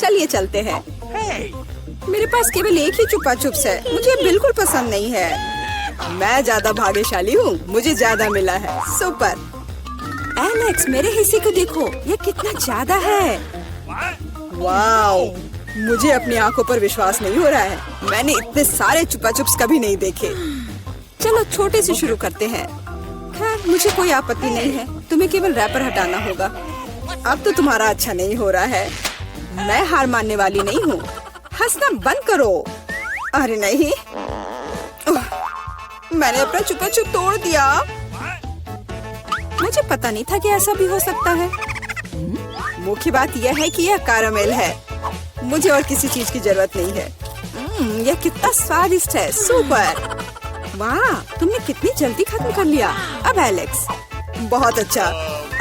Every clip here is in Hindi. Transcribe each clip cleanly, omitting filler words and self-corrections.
चलिए चलते हैं। मेरे पास केवल एक ही चुपा चुप्स है, मुझे बिल्कुल पसंद नहीं है। मैं ज्यादा भाग्यशाली हूँ, मुझे ज्यादा मिला है। सुपर। एलेक्स, मेरे हिस्से को देखो, ये कितना ज्यादा है। वाओ, मुझे अपनी आंखों पर विश्वास नहीं हो रहा है। मैंने इतने सारे चुपा चुप्स कभी नहीं देखे। चलो छोटे से शुरू करते हैं। खैर, मुझे कोई आपत्ति नहीं है। तुम्हें केवल रैपर हटाना होगा। अब तो तुम्हारा अच्छा नहीं हो रहा है। मैं हार मानने वाली नहीं हूँ। हंसना बंद करो। अरे नहीं, मैंने अपना चुपा चुप तोड़ दिया। मुझे पता नहीं था कि ऐसा भी हो सकता है। मुख्य बात यह है कि यह कैरामेल है। मुझे और किसी चीज की जरूरत नहीं है। यह कितना स्वादिष्ट है। सुपर। वाह, तुमने कितनी जल्दी खत्म कर लिया। अब एलेक्स, बहुत अच्छा।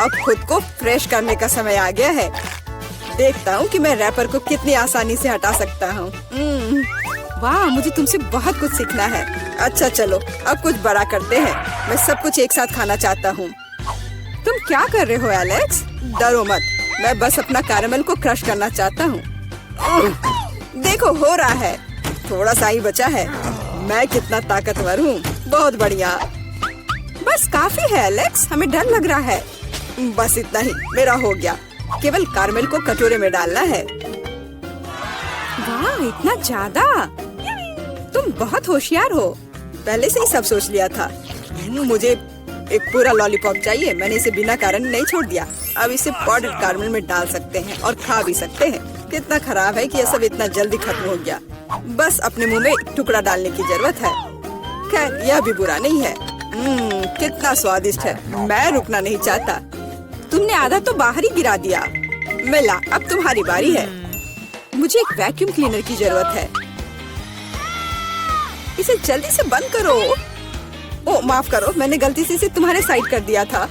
अब खुद को फ्रेश करने का समय आ गया है। देखता हूँ कि मैं रैपर को कितनी आसानी से हटा सकता हूँ। वाह, मुझे तुमसे बहुत कुछ सीखना है। अच्छा चलो, अब कुछ बड़ा करते हैं। मैं सब कुछ एक साथ खाना चाहता हूँ। तुम क्या कर रहे हो एलेक्स? डरो मत, मैं बस अपना कैरामेल को क्रश करना चाहता हूँ। देखो, हो रहा है। थोड़ा सा ही बचा है। मैं कितना ताकतवर हूँ। बहुत बढ़िया। बस काफी है एलेक्स, हमें डर लग रहा है। बस इतना ही, मेरा हो गया। केवल कैरामेल को कटोरे में डालना है। वाह, इतना ज्यादा। तुम बहुत होशियार हो। पहले से ही सब सोच लिया था। मुझे एक पूरा लॉलीपॉप चाहिए। मैंने इसे बिना कारण नहीं छोड़ दिया। अब इसे पाउडर्ड कैरामेल में डाल सकते हैं और खा भी सकते हैं। कितना खराब है कि यह सब इतना जल्दी खत्म हो गया। बस अपने मुंह में एक टुकड़ा डालने की जरूरत है। खैर, यह भी बुरा नहीं है। कितना स्वादिष्ट है। मैं रुकना नहीं चाहता। तुमने आधा तो बाहर ही गिरा दिया। मिला, अब तुम्हारी बारी है। मुझे एक वैक्यूम क्लीनर की जरूरत है। इसे जल्दी से बंद करो। ओह, माफ करो, मैंने गलती से इसे तुम्हारे साइड कर दिया था।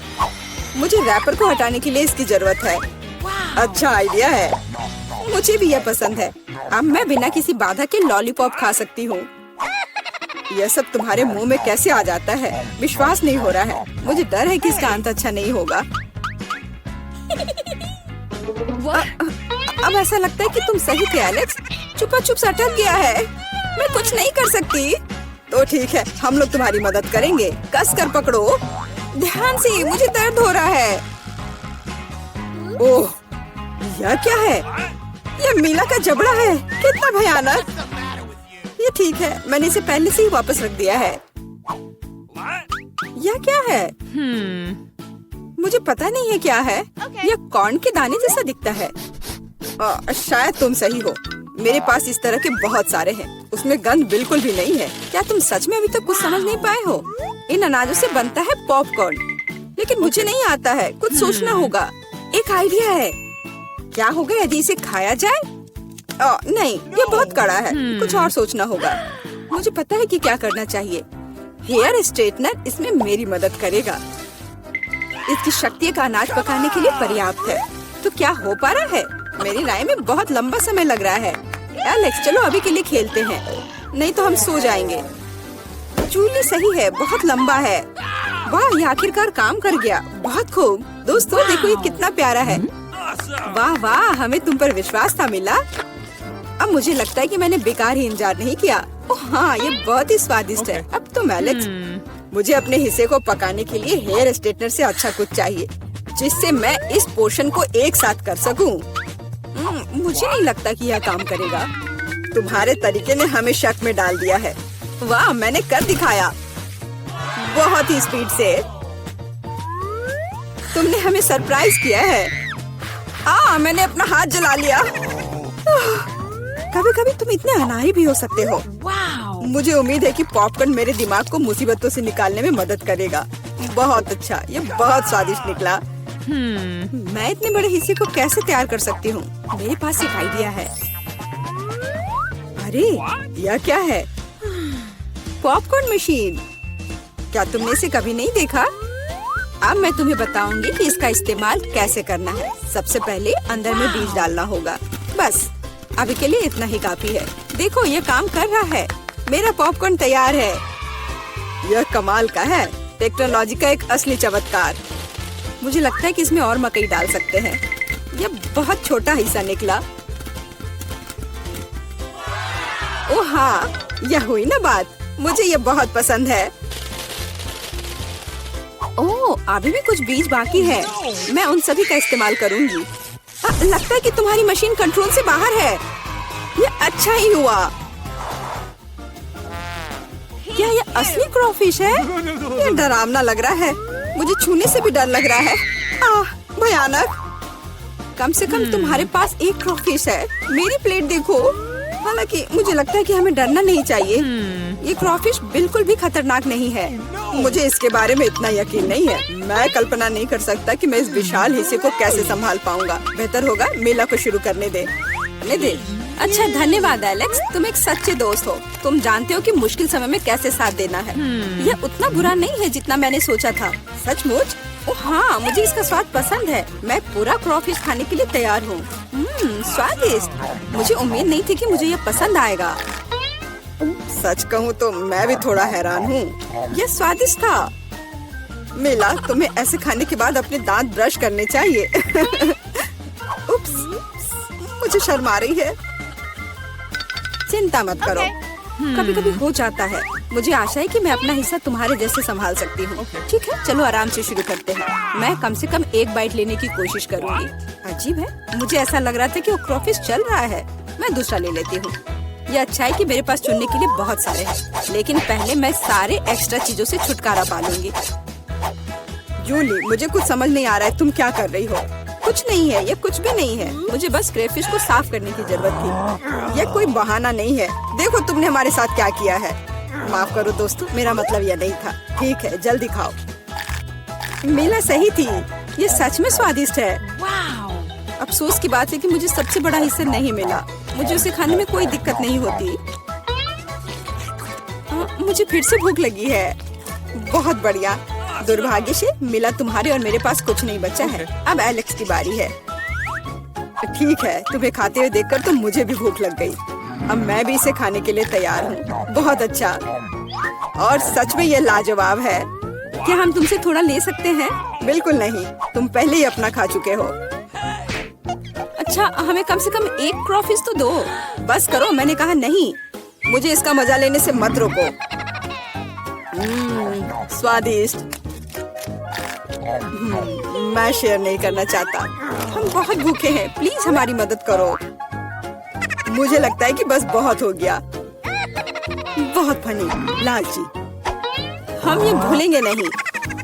मुझे रैपर को हटाने के लिए इसकी जरूरत है। अच्छा आइडिया है। मुझे भी यह पसंद है। अब मैं बिना किसी बाधा के लॉलीपॉप खा सकती हूँ। यह सब तुम्हारे मुंह में कैसे आ जाता है? विश्वास नहीं हो रहा है। मुझे डर है कि इसका अंत अच्छा नहीं होगा। अब ऐसा लगता है कि तुम सही थे एलेक्स। चुपा चुप अटक गया है। मैं कुछ नहीं कर सकती। तो ठीक है, हम लोग तुम्हारी मदद करेंगे। कस कर पकड़ो। ध्यान से, मुझे दर्द हो रहा है। ओह, यह क्या है? यह मीला का जबड़ा है। कितना भयानक। ये ठीक है, मैंने इसे पहले से ही वापस रख दिया है। यह क्या है? मुझे पता नहीं है क्या है। यह कॉर्न के दाने जैसा दिखता है। शायद तुम सही हो। मेरे पास इस तरह के बहुत सारे हैं। उसमें गंध बिल्कुल भी नहीं है। क्या तुम सच में अभी तक कुछ समझ नहीं पाए हो? इन अनाजों से बनता है पॉपकॉर्न, लेकिन मुझे नहीं आता है। कुछ सोचना होगा। एक आइडिया है। क्या होगा यदि इसे खाया जाए? नहीं, ये बहुत कड़ा है। कुछ और सोचना होगा। मुझे पता है कि क्या करना चाहिए। हेयर स्ट्रेटनर इसमें मेरी मदद करेगा। इसकी शक्ति का अनाज पकाने के लिए पर्याप्त है। तो क्या हो पा रहा है? मेरी राय में बहुत लंबा समय लग रहा है। एलेक्स, चलो अभी के लिए खेलते हैं, नहीं तो हम सो जाएंगे। जूली सही है, बहुत लंबा है। वाह, ये आखिरकार काम कर गया। बहुत खूब। दोस्तों देखो, ये कितना प्यारा है। वाह वाह, हमें तुम पर विश्वास था मिला। अब मुझे लगता है कि मैंने बेकार ही इंतजार नहीं किया। ओह हाँ, ये बहुत ही स्वादिष्ट है। अब तुम एलेक्स, मुझे अपने हिस्से को पकाने के लिए हेयर स्ट्रेटनर से अच्छा कुछ चाहिए, जिससे मैं इस पोर्शन को एक साथ कर सकूं। मुझे नहीं लगता कि यह काम करेगा। तुम्हारे तरीके ने हमें शक में डाल दिया है। वाह, मैंने कर दिखाया। बहुत ही स्पीड से। तुमने हमें सरप्राइज किया है। मैंने अपना हाथ जला लिया। कभी कभी तुम इतने अनाड़ी भी हो सकते हो। मुझे उम्मीद है कि पॉपकॉर्न मेरे दिमाग को मुसीबतों से निकालने में मदद करेगा। बहुत अच्छा, ये बहुत स्वादिष्ट निकला। मैं इतने बड़े हिस्से को कैसे तैयार कर सकती हूँ? मेरे पास एक आइडिया है। अरे, यह क्या है? Popcorn machine. क्या तुमने इसे कभी नहीं देखा? अब मैं तुम्हें बताऊंगी कि इसका इस्तेमाल कैसे करना है। सबसे पहले अंदर में बीज डालना होगा। बस अभी के लिए इतना ही काफी है। देखो, ये काम कर रहा है। मेरा पॉपकॉर्न तैयार है। यह कमाल का है। टेक्नोलॉजी का एक असली चमत्कार। मुझे लगता है कि इसमें और मकई डाल सकते हैं। यह बहुत छोटा हिस्सा निकला। ओ हाँ, यह हुई ना बात। मुझे ये बहुत पसंद है। ओह, अभी भी कुछ बीज बाकी है। मैं उन सभी का इस्तेमाल करूंगी। लगता है कि तुम्हारी मशीन कंट्रोल से बाहर है। ये अच्छा ही हुआ। क्या ये असली क्रॉफिश है? ये डरावना लग रहा है। मुझे छूने से भी डर लग रहा है। भयानक। कम से कम तुम्हारे पास एक क्रॉफिश है। मेरी प्लेट देखो। हालांकि मुझे लगता है कि हमें डरना नहीं चाहिए। ये क्रॉफिश बिल्कुल भी खतरनाक नहीं है। मुझे इसके बारे में इतना यकीन नहीं है। मैं कल्पना नहीं कर सकता कि मैं इस विशाल हिस्से को कैसे संभाल पाऊंगा। बेहतर होगा मेला को शुरू करने दे। अच्छा, धन्यवाद एलेक्स, तुम एक सच्चे दोस्त हो। तुम जानते हो कि मुश्किल समय में कैसे साथ देना है। यह उतना बुरा नहीं है जितना मैंने सोचा था। सचमुच? ओह हाँ, मुझे इसका स्वाद पसंद है। मैं पूरा क्रॉफिश खाने के लिए तैयार हूँ। स्वादिष्ट। मुझे उम्मीद नहीं थी कि मुझे यह पसंद आएगा। सच कहूँ तो मैं भी थोड़ा हैरान हूँ। यह स्वादिष्ट था। मिला, तुम्हें ऐसे खाने के बाद अपने दांत ब्रश करने चाहिए। उप्स, मुझे शर्म आ रही है। चिंता मत करो, कभी कभी हो जाता है। मुझे आशा है कि मैं अपना हिस्सा तुम्हारे जैसे संभाल सकती हूँ। ठीक है, चलो आराम से शुरू करते हैं। मैं कम से कम एक बाइट लेने की कोशिश करूँगी। अजीब है, मुझे ऐसा लग रहा था कि वो क्रॉफिश चल रहा है। मैं दूसरा ले लेती हूँ। ये अच्छा है कि मेरे पास चुनने के लिए बहुत सारे हैं, लेकिन पहले मैं सारे एक्स्ट्रा चीजों से छुटकारा पा लूंगी। जूली, मुझे कुछ समझ नहीं आ रहा है, तुम क्या कर रही हो? कुछ नहीं है, ये कुछ भी नहीं है। मुझे बस क्रेफिश को साफ करने की जरूरत थी। ये कोई बहाना नहीं है। देखो तुमने हमारे साथ क्या किया है। माफ करो दोस्तों, मेरा मतलब यह नहीं था। ठीक है, जल्दी खाओ। मीला सही थी, ये सच में स्वादिष्ट है। अफसोस की बात है कि मुझे सबसे बड़ा हिस्सा नहीं मिला। मुझे उसे खाने में कोई दिक्कत नहीं होती। मुझे फिर से भूख लगी है। बहुत बढ़िया। दुर्भाग्य से मिला, तुम्हारे और मेरे पास कुछ नहीं बचा है। अब एलेक्स की बारी है। ठीक है, तुम्हें खाते हुए देखकर तो मुझे भी भूख लग गई। अब मैं भी इसे खाने के लिए तैयार हूँ। बहुत अच्छा, और सच में ये लाजवाब है। क्या हम तुमसे थोड़ा ले सकते हैं? बिल्कुल नहीं, तुम पहले ही अपना खा चुके हो। अच्छा, हमें कम से कम एक क्रॉफिश तो दो। बस करो, मैंने कहा नहीं। मुझे इसका मजा लेने से मत रोको। स्वादिष्ट। मैं शेयर नहीं करना चाहता। हम बहुत भूखे हैं, प्लीज हमारी मदद करो। मुझे लगता है कि बस बहुत हो गया। बहुत फनी, लालची। हम ये भूलेंगे नहीं।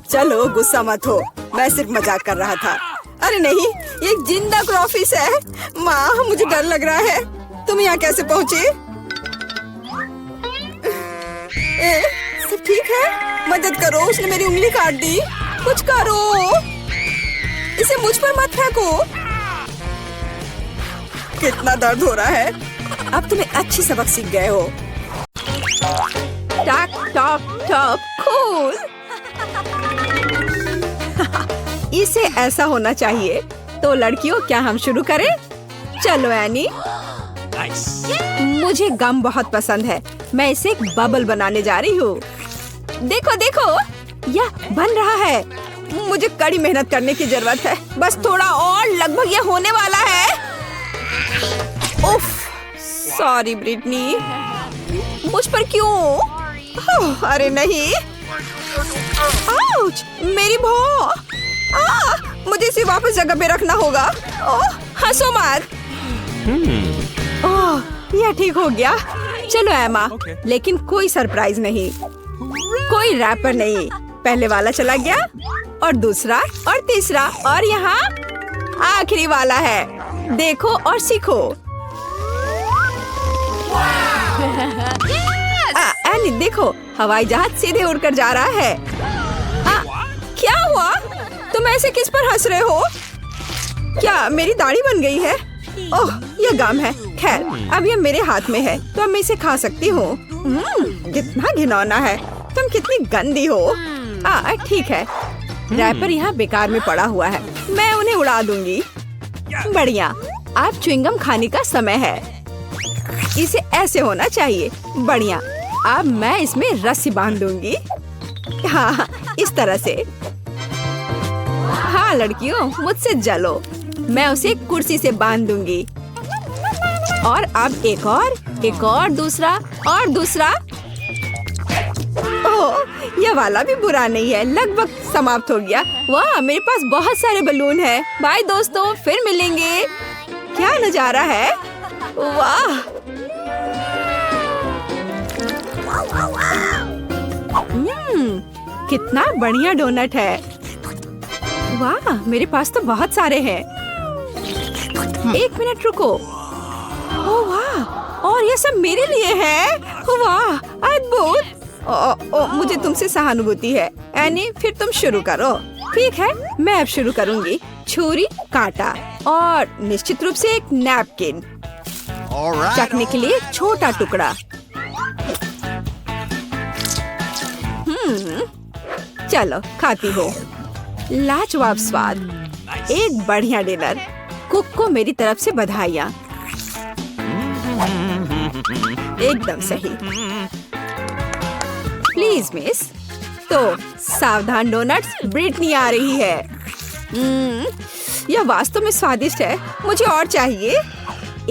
चलो गुस्सा मत हो, मैं सिर्फ मजाक कर रहा था। अरे नहीं, ये एक जिंदा क्रॉफिश है। माँ, मुझे डर लग रहा है। तुम यहाँ कैसे पहुँचे? सब ठीक है? मदद करो, उसने मेरी उंगली काट दी। कुछ करो, इसे मुझ पर मत फेंको। कितना दर्द हो रहा है। अब तुम्हें अच्छी सबक सीख गए हो। टक टक टक, कूल। इसे ऐसा होना चाहिए। तो लड़कियों, क्या हम शुरू करें? चलो एनी। मुझे गम बहुत पसंद है। मैं इसे एक बबल बनाने जा रही हूँ। देखो देखो, यह बन रहा है। मुझे कड़ी मेहनत करने की जरूरत है। बस थोड़ा और, लगभग यह होने वाला है। उफ, सॉरी ब्रिटनी। मुझ पर क्यों? अरे नहीं। आउच, मेरी भौं। मुझे इसे वापस जगह पे रखना होगा। हंसो मत। यह ठीक हो गया। चलो एमा, लेकिन कोई सरप्राइज नहीं, कोई रैपर नहीं। पहले वाला चला गया, और दूसरा, और तीसरा, और यहाँ आखिरी वाला है। देखो और सीखो। एनी, देखो, हवाई जहाज सीधे उड़कर जा रहा है। क्या हुआ? तुम ऐसे किस पर हंस रहे हो? क्या मेरी दाढ़ी बन गई है? ओह, यह गम है। खैर, अब यह मेरे हाथ में है, तो अब मैं इसे खा सकती हूँ। कितना घिनौना है। तुम कितनी गंदी हो। ठीक है, रैपर यहाँ बेकार में पड़ा हुआ है। मैं उन्हें उड़ा दूंगी। बढ़िया, अब च्युइंगम खाने का समय है। इसे ऐसे होना चाहिए। बढ़िया, अब मैं इसमें रस्सी बांध दूंगी। हाँ, इस तरह से। हाँ लड़कियों, मुझसे जलो। मैं उसे कुर्सी से बांध दूंगी। और अब एक और, एक और दूसरा और दूसरा। ओह, यह वाला भी बुरा नहीं है, लगभग समाप्त हो गया। वाह, मेरे पास बहुत सारे बलून हैं। बाय दोस्तों, फिर मिलेंगे। क्या नजारा है, वाह। कितना बढ़िया डोनट है। वाह, मेरे पास तो बहुत सारे हैं। एक मिनट रुको। ओह वाह, और ये सब मेरे लिए है। वाह, अद्भुत। मुझे तुमसे सहानुभूति है। एनी, फिर तुम शुरू करो। ठीक है, मैं अब शुरू करूंगी। छुरी, कांटा और निश्चित रूप से एक नैपकिन। चखने के लिए एक छोटा टुकड़ा। चलो खाती हो। लाजवाब स्वाद, एक बढ़िया डिनर। कुक को मेरी तरफ से बधाइयाँ। एकदम सही। Please miss. तो सावधान डोनट्स, ब्रिटनी आ रही है। यह वास्तव में स्वादिष्ट है, मुझे और चाहिए।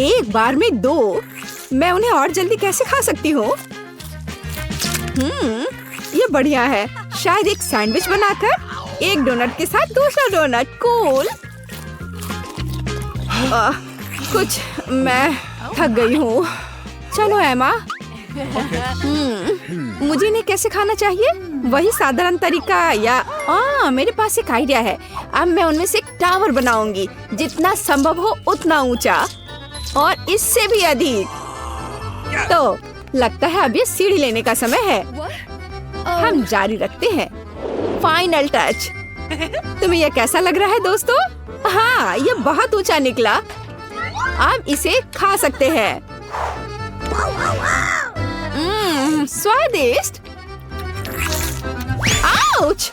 एक बार में 2, मैं उन्हें और जल्दी कैसे खा सकती हूँ? ये बढ़िया है। शायद एक सैंडविच बनाकर एक डोनट के साथ दूसरा डोनट। कूल। कुछ मैं थक गई हूँ। चलो एमा। मुझे इन्हें कैसे खाना चाहिए? वही साधारण तरीका या मेरे पास एक आइडिया है। अब मैं उनमें से एक टावर बनाऊंगी, जितना संभव हो उतना ऊंचा और इससे भी अधिक। तो लगता है अब ये सीढ़ी लेने का समय है। हम जारी रखते हैं। Final touch. तुम्हें यह कैसा लग रहा है दोस्तों? हाँ, ये बहुत ऊंचा निकला। अब इसे खा सकते हैं। स्वादिष्ट। आउच!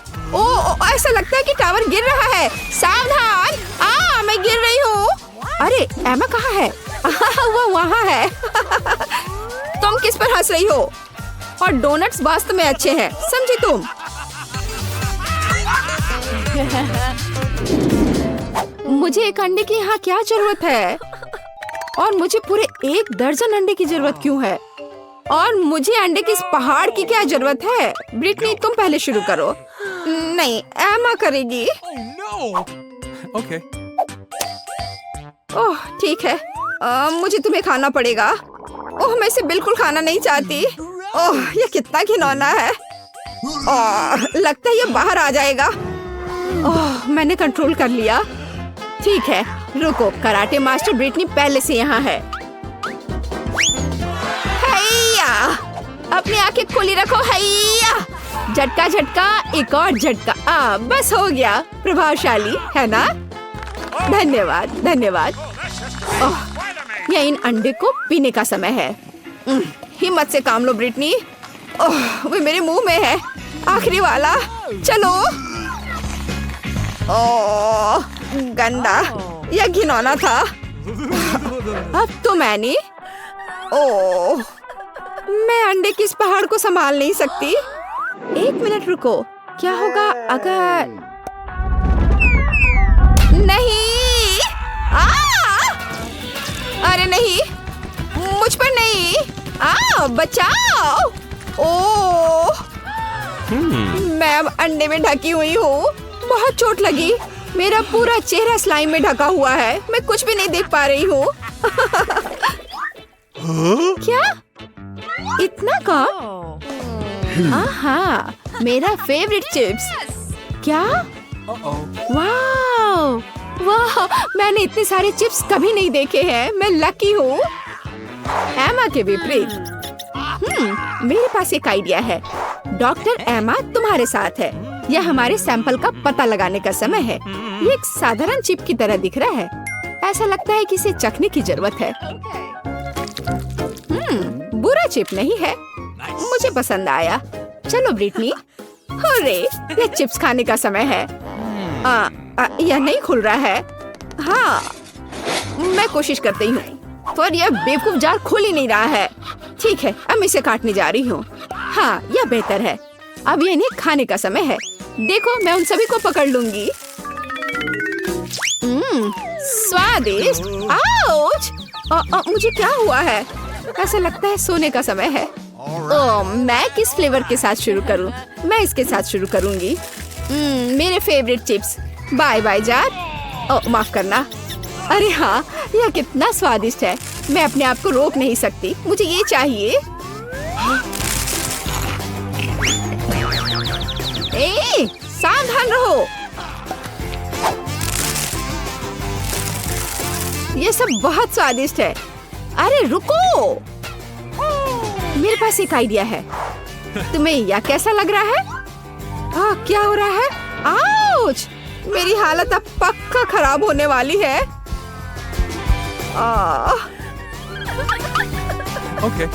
ऐसा लगता है कि टावर गिर रहा है। सावधान! मैं गिर रही हूँ। अरे एमा कहाँ है? वो वहाँ है। तुम किस पर हंस रही हो? और डोनट्स वास्तव में अच्छे हैं, समझी तुम? मुझे एक अंडे की यहाँ क्या जरूरत है? और मुझे पूरे 1 दर्जन अंडे की जरूरत क्यों है? और मुझे अंडे के इस पहाड़ की क्या जरूरत है? ब्रिटनी, तुम पहले शुरू करो। नहीं, एमा करेगी। Okay. ओह ठीक है, मुझे तुम्हें खाना पड़ेगा। ओह, मैं इसे बिल्कुल खाना नहीं चाहती। ओह, ये कितना घिनौना है। लगता है ये बाहर आ जाएगा। ओह, मैंने कंट्रोल कर लिया। ठीक है, रुको। कराटे मास्टर ब्रिटनी पहले से यहाँ है। हैया! अपनी आंखें खुली रखो। हैया! झटका झटका, एक और झटका। बस हो गया। प्रभावशाली है ना? धन्यवाद धन्यवाद। ओह, यह इन अंडे को पीने का समय है। हिम्मत से काम लो ब्रिटनी। ओह, वो मेरे मुंह में है। आखिरी वाला। चलो। ओह, गंदा। यह घिनौना था। अब तो मैंने। ओह, मैं अंडे की इस पहाड़ को संभाल नहीं सकती। 1 मिनट रुको। क्या होगा अगर नहीं? अरे नहीं, मुझ पर नहीं। बचाओ। ओह, मैं अब अंडे में ढकी हुई हूँ। बहुत चोट लगी। मेरा पूरा चेहरा स्लाइम में ढका हुआ है। मैं कुछ भी नहीं देख पा रही हूँ। क्या? इतना कम? आहा, मेरा फेवरेट चिप्स। क्या? वाह वाह, मैंने इतने सारे चिप्स कभी नहीं देखे हैं। मैं लकी हूँ। एमा के विपरीत। मेरे पास एक आइडिया है। डॉक्टर एमा तुम्हारे साथ है। यह हमारे सैंपल का पता लगाने का समय है। ये एक साधारण चिप की तरह दिख रहा है। ऐसा लगता है कि इसे चखने की जरूरत है। बुरा चिप नहीं है, मुझे पसंद आया। चलो ब्रिटनी। अरे, यह चिप्स खाने का समय है। यह नहीं खुल रहा है। हाँ, मैं कोशिश करती हूँ, पर यह बेवकूफ जाल खुल ही नहीं रहा है। ठीक है, अब मैं इसे काटने जा रही हूँ। हाँ, यह बेहतर है। अब ये इन्हें खाने का समय है। देखो, मैं उन सभी को पकड़ लूंगी। स्वादिष्ट। आउच! मुझे क्या हुआ है? ऐसा लगता है सोने का समय है। ओह, मैं किस फ्लेवर के साथ शुरू करूं? मैं इसके साथ शुरू करूंगी। मेरे favourite chips. Bye bye jar. ओह, माफ करना। अरे हाँ, यह कितना स्वादिष्ट है। मैं अपने आप को रोक नहीं सकती। मुझे ये चाहिए। ए, सावधान रहो। ये सब बहुत स्वादिष्ट है। अरे रुको, मेरे पास एक आइडिया है। तुम्हें यह कैसा लग रहा है? क्या हो रहा है? आउच! मेरी हालत अब पक्का खराब होने वाली है। Okay.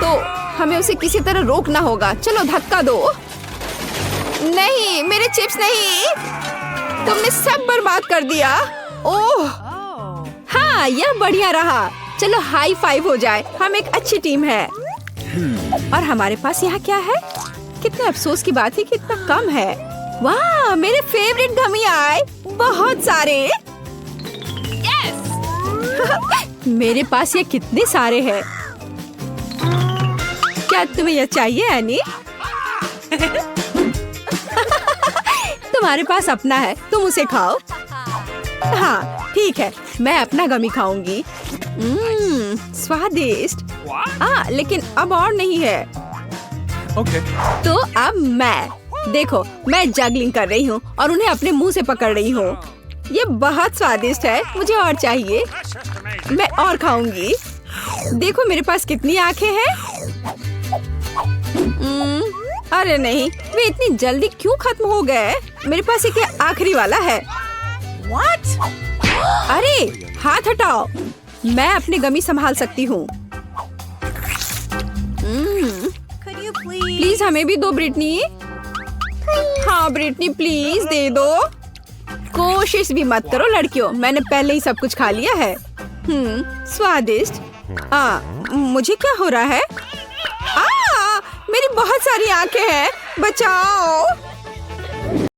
तो हमें उसे किसी तरह रोकना होगा। चलो धक्का दो। नहीं, मेरे चिप्स नहीं। तुमने सब बर्बाद कर दिया। ओह, हाँ, यह बढ़िया रहा। चलो हाई फाइव हो जाए। हम एक अच्छी टीम है। और हमारे पास यहाँ क्या है? कितने अफसोस की बात है कि इतना कम है। वाह, मेरे फेवरेट गमी आए। बहुत सारे। मेरे पास ये कितने सारे हैं। क्या तुम्हें यह चाहिए एनी? तुम्हारे पास अपना है, तुम उसे खाओ। हाँ ठीक है, मैं अपना गमी खाऊंगी। स्वादिष्ट। लेकिन अब और नहीं है। Okay. तो अब मैं देखो, मैं जगलिंग कर रही हूँ और उन्हें अपने मुंह से पकड़ रही हूँ। ये बहुत स्वादिष्ट है। मुझे और चाहिए। मैं और खाऊंगी। देखो मेरे पास कितनी आंखें हैं। अरे नहीं, वे इतनी जल्दी क्यों खत्म हो गए? मेरे पास एक आखिरी वाला है। What? अरे हाथ हटाओ। मैं अपनी गमी संभाल सकती हूँ। प्लीज हमें भी दो ब्रिटनी। हाँ ब्रिटनी, प्लीज दे दो। कोशिश भी मत करो लड़कियों, मैंने पहले ही सब कुछ खा लिया है। स्वादिष्ट। मुझे क्या हो रहा है? मेरी बहुत सारी आंखें हैं। बचाओ।